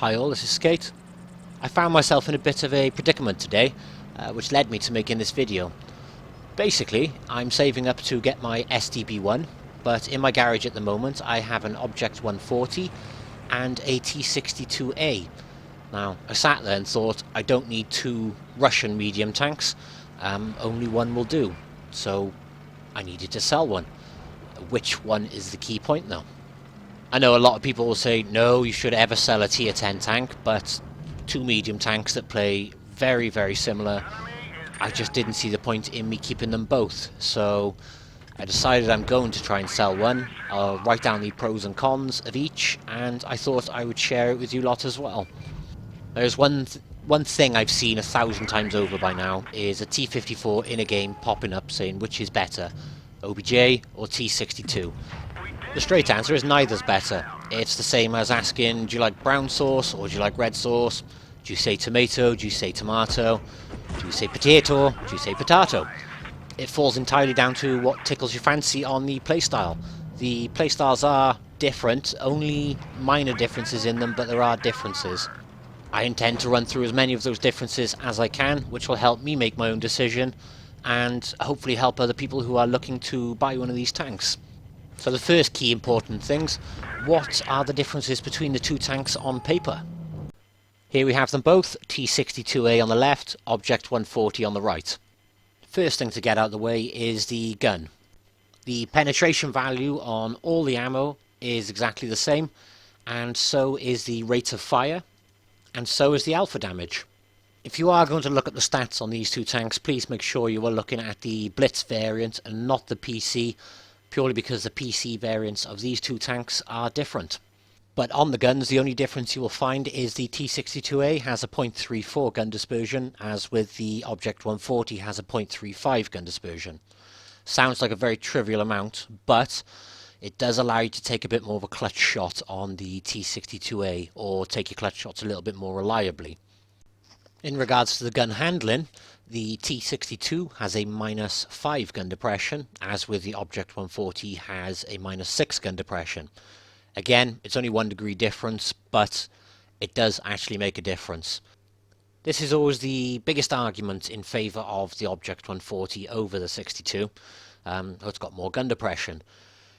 Hi all, this is Skate. I found myself in a bit of a predicament today, which led me to making this video. Basically, I'm saving up to get my SDB1, but in my garage at the moment I have an Obj140 and a T62A. Now, I sat there and thought I don't need two Russian medium tanks, only one will do, so I needed to sell one. Which one is the key point though? I know a lot of people will say, no, you should ever sell a tier 10 tank, but two medium tanks that play very, very similar, I just didn't see the point in me keeping them both. So I decided I'm going to try and sell one. I'll write down the pros and cons of each, and I thought I would share it with you lot as well. There's one thing I've seen 1,000 times over by now, is a T54 in a game popping up saying which is better, OBJ or T62. The straight answer is neither's better. It's the same as asking, do you like brown sauce or do you like red sauce? Do you say tomato? Do you say tomato? Do you say potato? Do you say potato? It falls entirely down to what tickles your fancy on the playstyle. The playstyles are different, only minor differences in them, but there are differences. I intend to run through as many of those differences as I can, which will help me make my own decision and hopefully help other people who are looking to buy one of these tanks. So the first key important things, what are the differences between the two tanks on paper? Here we have them both, T62A on the left, Obj140 on the right. First thing to get out of the way is the gun. The penetration value on all the ammo is exactly the same, and so is the rate of fire, and so is the alpha damage. If you are going to look at the stats on these two tanks, please make sure you are looking at the blitz variant and not the PC, purely because the PC variants of these two tanks are different. But on the guns, the only difference you will find is the T62A has a .34 gun dispersion, as with the Obj140 has a .35 gun dispersion. Sounds like a very trivial amount, but it does allow you to take a bit more of a clutch shot on the T62A, or take your clutch shots a little bit more reliably. In regards to the gun handling, the T62 has a -5 gun depression, as with the Obj140 has a -6 gun depression. Again, it's only 1 degree difference, but it does actually make a difference. This is always the biggest argument in favour of the Obj140 over the 62. It's got more gun depression.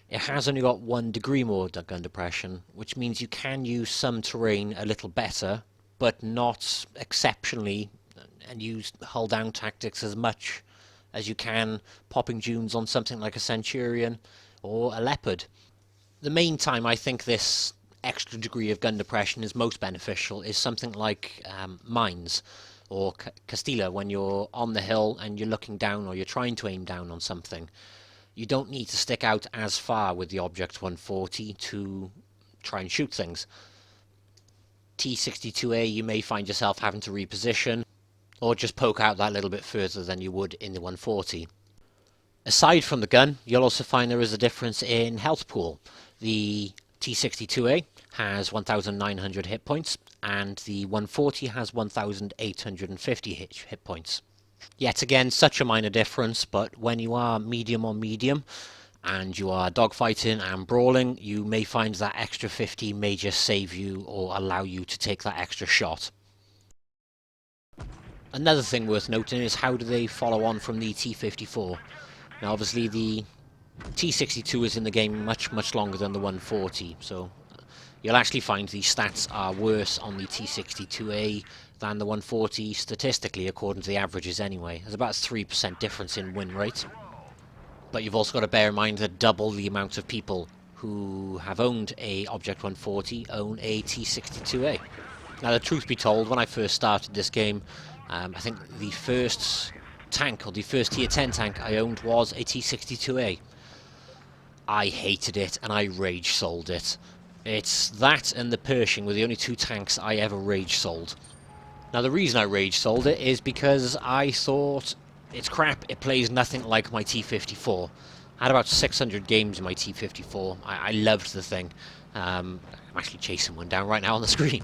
It has only got 1 degree more gun depression, which means you can use some terrain a little better, but not exceptionally, and use hull down tactics as much as you can popping dunes on something like a Centurion or a Leopard. The main time I think this extra degree of gun depression is most beneficial is something like mines or Castilla, when you're on the hill and you're looking down or you're trying to aim down on something. You don't need to stick out as far with the Obj140 to try and shoot things. T62A, you may find yourself having to reposition or just poke out that little bit further than you would in the 140. Aside from the gun, you'll also find there is a difference in health pool. The T62A has 1,900 hit points, and the 140 has 1,850 hit points. Yet again, such a minor difference, but when you are medium on medium, and you are dogfighting and brawling, you may find that extra 50 may just save you or allow you to take that extra shot. Another thing worth noting is how do they follow on from the T54. Now obviously the T62 is in the game much longer than the 140, so you'll actually find the stats are worse on the T62A than the 140 statistically, according to the averages anyway. There's about a 3% difference in win rate. But you've also got to bear in mind that double the amount of people who have owned a Obj140 own a T62A. Now the truth be told, when I first started this game, I think the first tank, or the first tier 10 tank I owned was a T62A. I hated it and I rage sold it. It's that and the Pershing were the only two tanks I ever rage sold. Now the reason I rage sold it is because I thought it's crap, it plays nothing like my T54. I had about 600 games in my T54. I loved the thing. I'm actually chasing one down right now on the screen.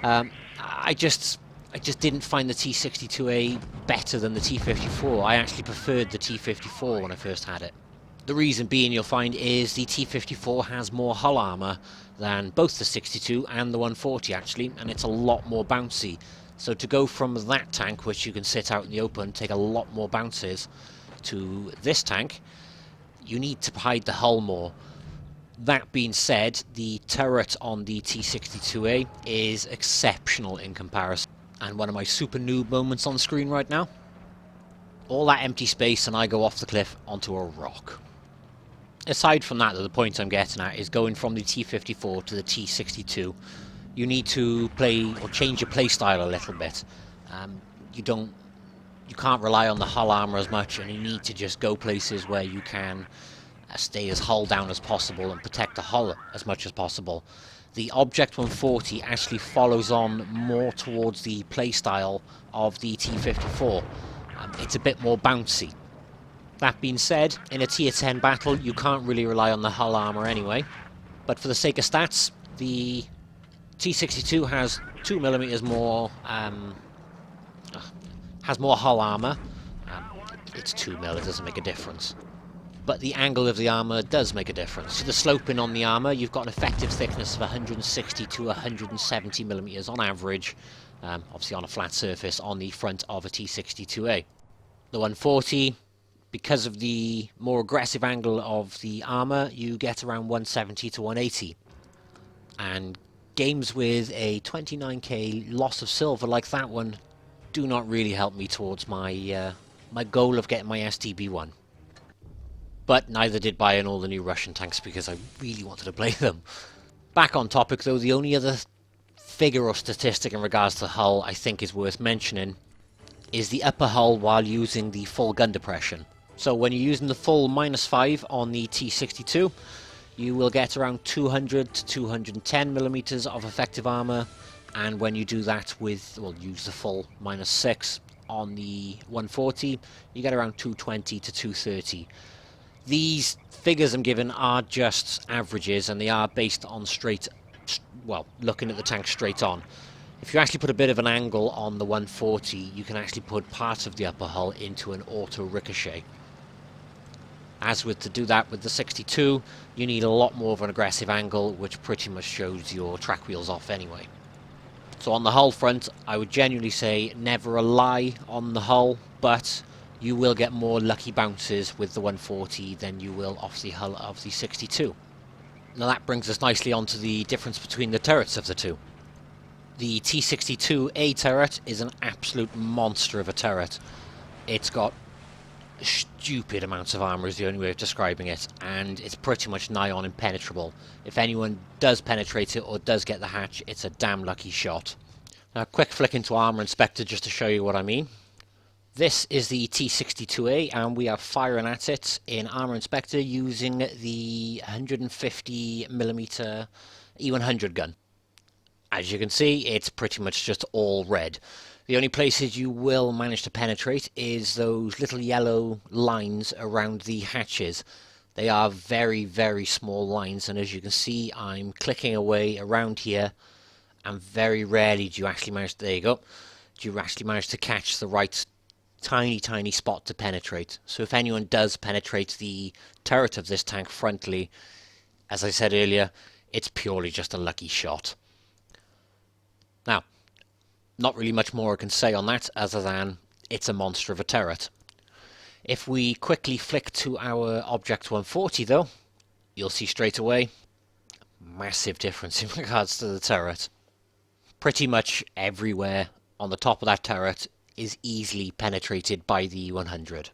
I just didn't find the T62A better than the T54. I actually preferred the T54 when I first had it. The reason being, you'll find, is the T54 has more hull armour than both the 62 and the 140 actually, and it's a lot more bouncy. So to go from that tank, which you can sit out in the open, take a lot more bounces, to this tank, you need to hide the hull more. That being said, the turret on the T62A is exceptional in comparison. And one of my super noob moments on the screen right now. All that empty space and I go off the cliff onto a rock. Aside from that, the point I'm getting at is going from the T54 to the T62. You need to play or change your play style a little bit. You can't rely on the hull armor as much, and you need to just go places where you can stay as hull down as possible and protect the hull as much as possible. The Obj140 actually follows on more towards the playstyle of the T54. It's a bit more bouncy. That being said, in a tier 10 battle, you can't really rely on the hull armor anyway. But for the sake of stats, the T62 has 2mm more, has more hull armor. It's 2mm, it doesn't make a difference. But the angle of the armour does make a difference. So the sloping on the armour, you've got an effective thickness of 160 to 170mm on average, obviously on a flat surface, on the front of a T62A. The 140, because of the more aggressive angle of the armour, you get around 170 to 180. And games with a 29k loss of silver like that one do not really help me towards my my goal of getting my STB1. But neither did buying all the new Russian tanks because I really wanted to play them. Back on topic though, the only other figure or statistic in regards to hull I think is worth mentioning is the upper hull while using the full gun depression. So when you're using the full -5 on the T62, you will get around 200 to 210mm of effective armour, and when you do that with, well, use the full -6 on the 140, you get around 220 to 230. These figures I'm given are just averages, and they are based on looking at the tank straight on. If you actually put a bit of an angle on the 140, you can actually put part of the upper hull into an auto ricochet. As with to do that with the 62, you need a lot more of an aggressive angle, which pretty much shows your track wheels off anyway. So on the hull front, I would genuinely say never rely on the hull, but you will get more lucky bounces with the 140 than you will off the hull of the 62. Now that brings us nicely onto the difference between the turrets of the two. The T62A turret is an absolute monster of a turret. It's got stupid amounts of armour is the only way of describing it, and it's pretty much nigh on impenetrable. If anyone does penetrate it or does get the hatch, it's a damn lucky shot. Now quick flick into Armour Inspector just to show you what I mean. This is the T62A, and we are firing at it in Armour Inspector using the 150mm E100 gun. As you can see, it's pretty much just all red. The only places you will manage to penetrate is those little yellow lines around the hatches. They are very, very small lines, and as you can see, I'm clicking away around here, and very rarely do you actually manage to, there you go, do you actually manage to catch the right tiny spot to penetrate. So if anyone does penetrate the turret of this tank frontally, as I said earlier, it's purely just a lucky shot. Now, not really much more I can say on that other than it's a monster of a turret. If we quickly flick to our Obj140 though, you'll see straight away massive difference in regards to the turret. Pretty much everywhere on the top of that turret is easily penetrated by the 100.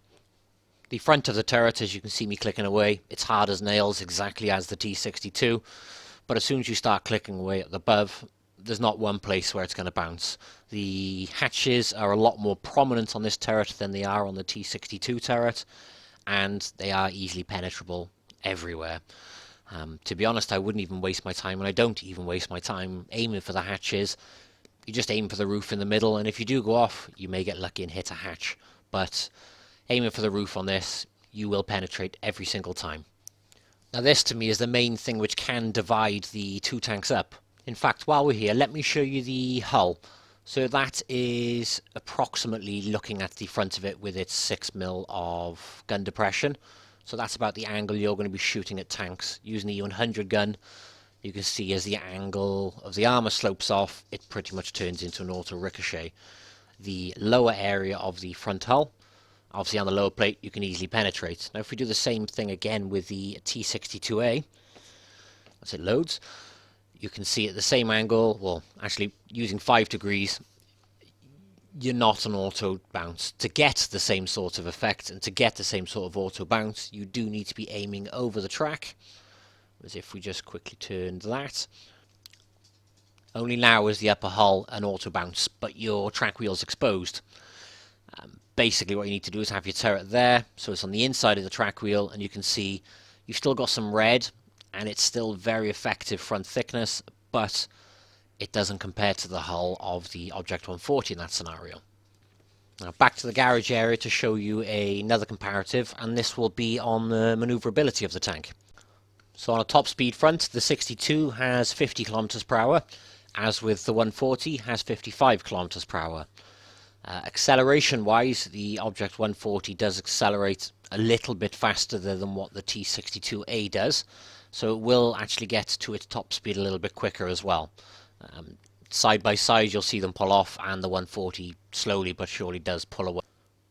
The front of the turret, as you can see me clicking away, it's hard as nails, exactly as the T62, but as soon as you start clicking away at the above, there's not one place where it's going to bounce. The hatches are a lot more prominent on this turret than they are on the T62 turret, and they are easily penetrable everywhere. To be honest, I wouldn't even waste my time, and I don't even waste my time aiming for the hatches. You just aim for the roof in the middle, and if you do go off, you may get lucky and hit a hatch. But aiming for the roof on this, you will penetrate every single time. Now this, to me, is the main thing which can divide the two tanks up. In fact, while we're here, let me show you the hull. So that is approximately looking at the front of it with its 6mm of gun depression. So that's about the angle you're going to be shooting at tanks. Using the E100 gun, you can see as the angle of the armor slopes off, it pretty much turns into an auto ricochet. The lower area of the front hull, obviously on the lower plate, you can easily penetrate. Now if we do the same thing again with the T62A, as it loads, you can see at the same angle, well, actually using 5 degrees, you're not an auto bounce. To get the same sort of effect and to get the same sort of auto bounce, you do need to be aiming over the track. As if we just quickly turned that. Only now is the upper hull an auto bounce, but your track wheel's exposed. Basically what you need to do is have your turret there, so it's on the inside of the track wheel, and you can see you've still got some red, and it's still very effective front thickness, but it doesn't compare to the hull of the Obj140 in that scenario. Now back to the garage area to show you another comparative, and this will be on the maneuverability of the tank. So on a top speed front, the 62 has 50 km per hour, as with the 140 has 55 km per hour. Acceleration wise, the Obj140 does accelerate a little bit faster than what the T62A does, so it will actually get to its top speed a little bit quicker as well. Side by side you'll see them pull off, and the 140 slowly but surely does pull away.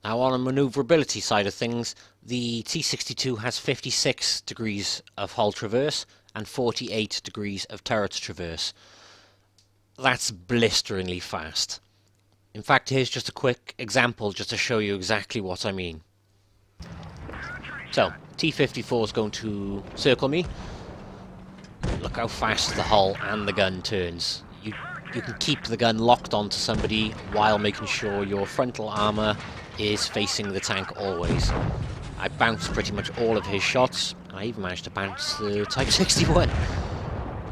Now on a manoeuvrability side of things, the T62 has 56 degrees of hull traverse and 48 degrees of turret traverse. That's blisteringly fast. In fact, here's just a quick example just to show you exactly what I mean. So, T54 is going to circle me. Look how fast the hull and the gun turns. You can keep the gun locked onto somebody while making sure your frontal armor is facing the tank always. I bounced pretty much all of his shots. I even managed to bounce the Type 61.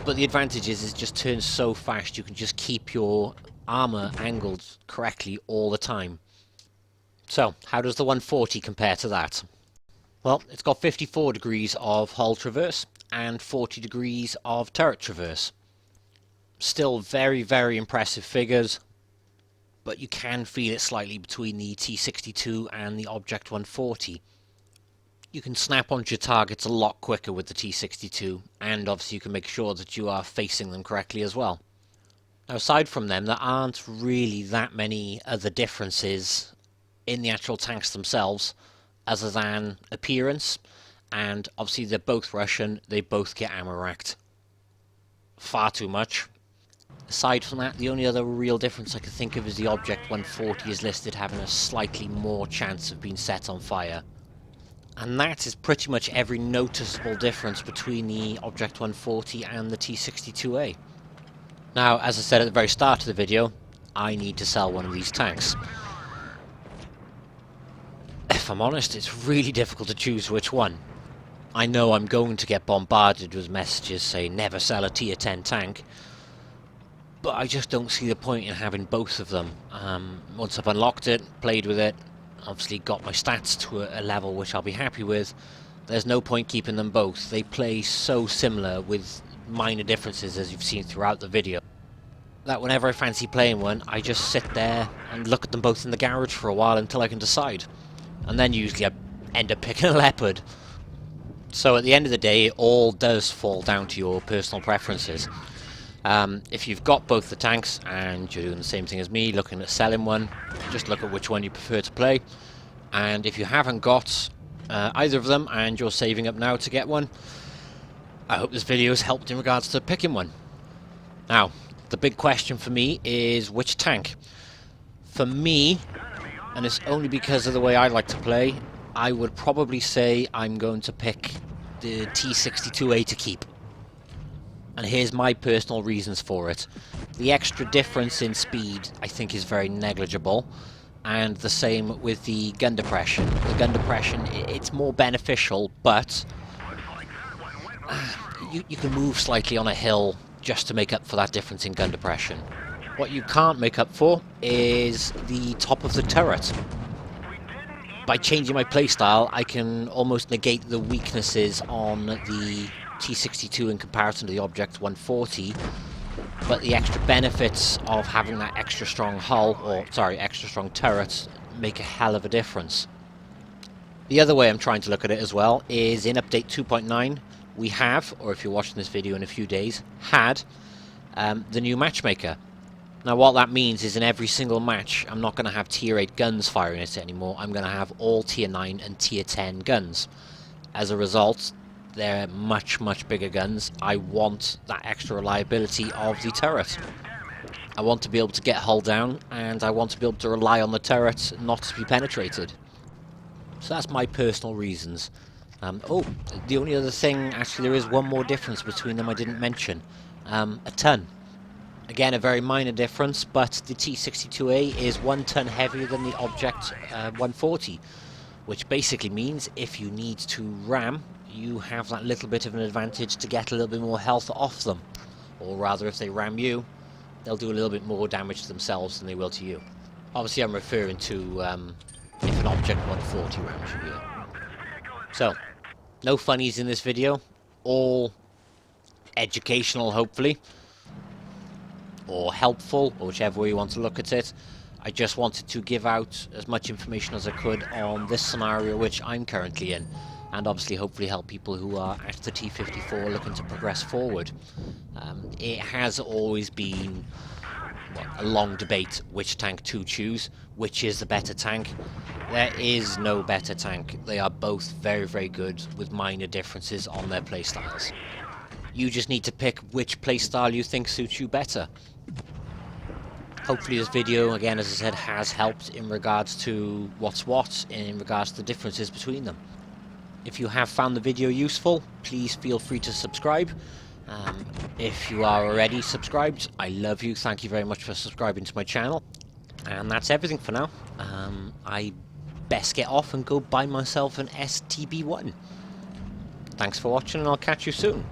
But the advantage is it just turns so fast you can just keep your armor angled correctly all the time. So, how does the 140 compare to that? Well, it's got 54 degrees of hull traverse and 40 degrees of turret traverse. Still very, very impressive figures, but you can feel it slightly between the T62 and the Obj140. You can snap onto your targets a lot quicker with the T62, and obviously you can make sure that you are facing them correctly as well. Now aside from them, there aren't really that many other differences in the actual tanks themselves, other than appearance, and obviously they're both Russian, they both get ammo racked. Far too much. Aside from that, the only other real difference I can think of is the Obj140 is listed having a slightly more chance of being set on fire. And that is pretty much every noticeable difference between the Obj140 and the T62A. Now, as I said at the very start of the video, I need to sell one of these tanks. If I'm honest, it's really difficult to choose which one. I know I'm going to get bombarded with messages saying never sell a tier 10 tank, but I just don't see the point in having both of them. Once I've unlocked it, played with it, obviously got my stats to a level which I'll be happy with, there's no point keeping them both. They play so similar with minor differences as you've seen throughout the video, that whenever I fancy playing one, I just sit there and look at them both in the garage for a while until I can decide. And then usually I end up picking a Leopard. So at the end of the day, it all does fall down to your personal preferences. If you've got both the tanks and you're doing the same thing as me, looking at selling one, just look at which one you prefer to play. And if you haven't got either of them and you're saving up now to get one, I hope this video has helped in regards to picking one. Now, the big question for me is which tank? For me, and it's only because of the way I like to play, I would probably say I'm going to pick the T62A to keep. And here's my personal reasons for it. The extra difference in speed I think is very negligible, and the same with the gun depression. The gun depression, it's more beneficial, but you can move slightly on a hill just to make up for that difference in gun depression. What you can't make up for is the top of the turret. By changing my playstyle, I can almost negate the weaknesses on the T62 in comparison to the Obj140, but the extra benefits of having that extra strong hull, or sorry, extra strong turret, make a hell of a difference. The other way I'm trying to look at it as well is in update 2.9 we have, or if you're watching this video in a few days, had the new matchmaker. Now what that means is in every single match I'm not going to have tier 8 guns firing at it anymore. I'm going to have all tier 9 and tier 10 guns. As a result, they're much bigger guns. I want that extra reliability of the turret. I want to be able to get hull down, and I want to be able to rely on the turret not to be penetrated. So that's my personal reasons. Oh, the only other thing, actually there is one more difference between them I didn't mention. A ton. Again, a very minor difference, but the T62A is 1 ton heavier than the Obj140, which basically means if you need to ram, you have that little bit of an advantage to get a little bit more health off them. Or rather, if they ram you, they'll do a little bit more damage to themselves than they will to you. Obviously, I'm referring to if an Obj140 rams you here. So, no funnies in this video, all educational, hopefully. Or helpful, or whichever way you want to look at it. I just wanted to give out as much information as I could on this scenario which I'm currently in, and obviously hopefully help people who are at the T54 looking to progress forward. It has always been a long debate which tank to choose, which is the better tank. There is no better tank. They are both very good with minor differences on their playstyles. You just need to pick which playstyle you think suits you better. Hopefully this video, again as I said, has helped in regards to what's what, in regards to the differences between them. If you have found the video useful, please feel free to subscribe. If you are already subscribed, I love you. Thank you very much for subscribing to my channel. And that's everything for now. I best get off and go buy myself an STB1. Thanks for watching, and I'll catch you soon.